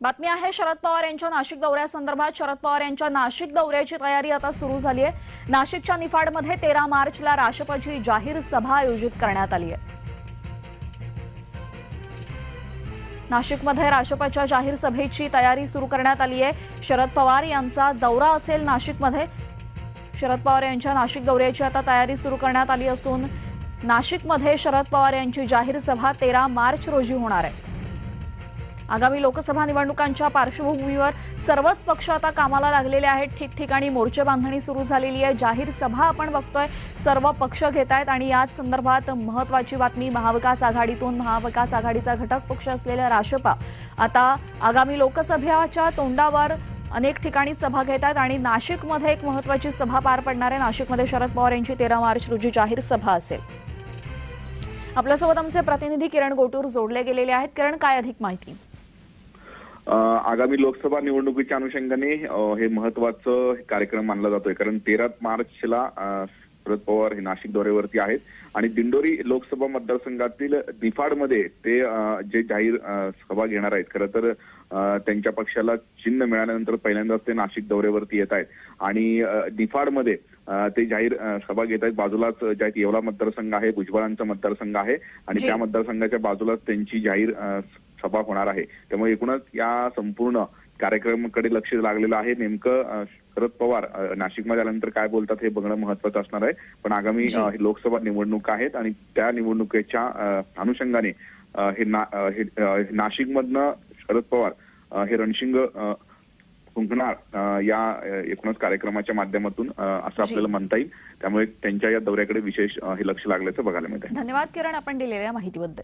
बातमी आहे शरद पवार यांच्या नाशिक दौऱ्यासंदर्भात। शरद पवार यांच्या नाशिक दौऱ्याची तयारी आता सुरू झाली आहे। नाशिकच्या निफाडमध्ये 13 मार्चला राष्ट्रपती जाहीर सभा आयोजित करण्यात आली आहे। नाशिकमध्ये राष्ट्रपतीच्या जाहीर सभेची तयारी सुरू करण्यात आली आहे। शरद पवार यांचा दौरा असेल नाशिकमध्ये। शरद पवार यांच्या नाशिक दौऱ्याची आता तयारी सुरू करण्यात आली असून नाशिकमध्ये शरद पवार यांची जाहीर सभा 13 मार्च रोजी होणार आहे। आगामी लोकसभा निवडणुकांच्या पार्श्वभूमीवर सर्वच पक्ष आता कामाला लागलेले आहेत। ठिकठिकाणी मोर्चे बांधणी सुरू झालेली आहे। जाहीर सभा आपण बघतोय सर्व पक्ष घेत आहेत आणि याच संदर्भात महत्त्वाची बातमी, महाविकास आघाडीतून महाविकास आघाडीचा घटक पक्ष असलेला रासपा आता आगामी लोकसभेच्या तोंडावर अनेक ठिकाणी सभा घेत आहेत आणि नाशिकमध्ये एक महत्त्वाची सभा पार पडणार आहे। नाशिकमध्ये शरद पवार यांची 13 मार्च रोजी जाहीर सभा असेल। आपल्यासोबत आमचे प्रतिनिधी किरण गोटूर जोडले गेलेले आहेत। किरण, काय अधिक माहिती? आगामी लोकसभा निवडणुकीच्या अनुषंगाने हे महत्त्वाचं कार्यक्रम मानला जातोय, कारण 13 मार्चला शरद पवार हे नाशिक दौऱ्यावरती आहेत आणि दिंडोरी लोकसभा मतदारसंघातील निफाडमध्ये ते जे जाहीर सभा घेणार आहेत। खरं तर त्यांच्या पक्षाला चिन्ह मिळाल्यानंतर पहिल्यांदाच ते नाशिक दौऱ्यावरती येत आहेत आणि निफाडमध्ये ते जाहीर सभा घेत आहेत। बाजूलाच ज्या येवला मतदारसंघ आहे, भुजबळांचा मतदारसंघ आहे आणि त्या मतदारसंघाच्या बाजूलाच त्यांची जाहीर सभा होणार आहे। त्यामुळे एकूणच या संपूर्ण कार्यक्रमाकडे लक्ष लागलेलं आहे। नेमकं शरद पवार नाशिकमध्ये आल्यानंतर काय बोलतात हे बघणं महत्त्वाचं असणार आहे। पण आगामी लोकसभा निवडणूक आहेत आणि त्या निवडणुकीच्या अनुषंगाने हे नाशिकमधनं शरद पवार हे रणशिंग फुंकणार या एकूणच कार्यक्रमाच्या माध्यमातून असं आपल्याला म्हणता येईल। त्यामुळे त्यांच्या या दौऱ्याकडे विशेष हे लक्ष लागल्याचं बघायला मिळतं। धन्यवाद किरण, आपण दिलेल्या माहितीबद्दल।